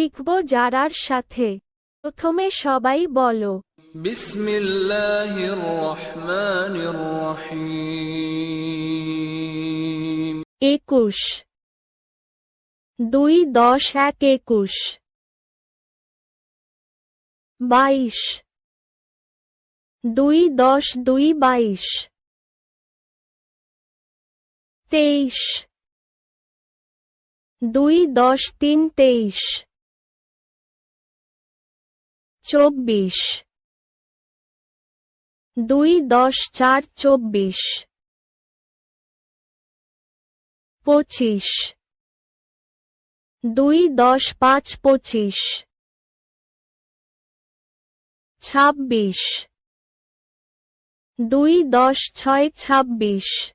শিখব যারার সাথে। প্রথমে সবাই বলো, বিসমিল্লাহির রহমানির রহিম। 21 2 10 1 21 22 2 10 2 22 23 2 10 3 23 24 2 10 4 24 25 2 10 5 25 26 2 10 6 26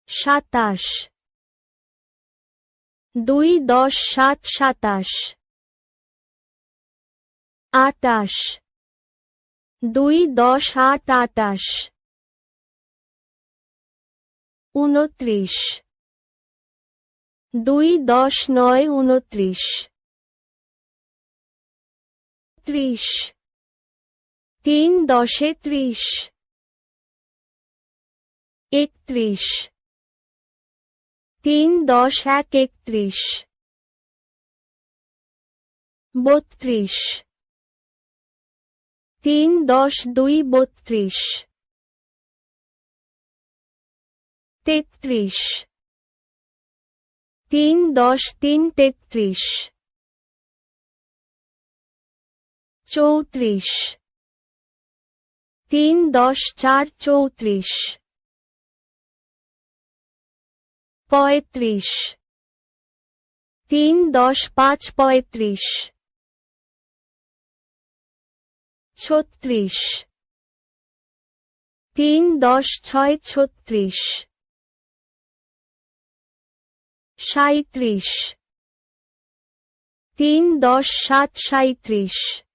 27 2 10 7 27 28 2 10 8 28 29 2 10 9 29 30 3 10 30 31 3 10 1 31 32 3 10 2 32 33 3 10 3 33 34 3 10 4 34 35 3 10 5 35 36 3 10 6 36 37 3 10 7 37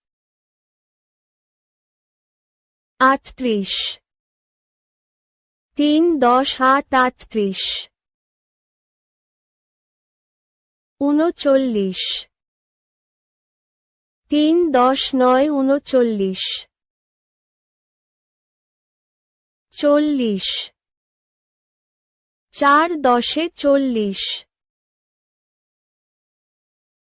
38 3 10 8 38 39 3 10 9 39 40 4 10 40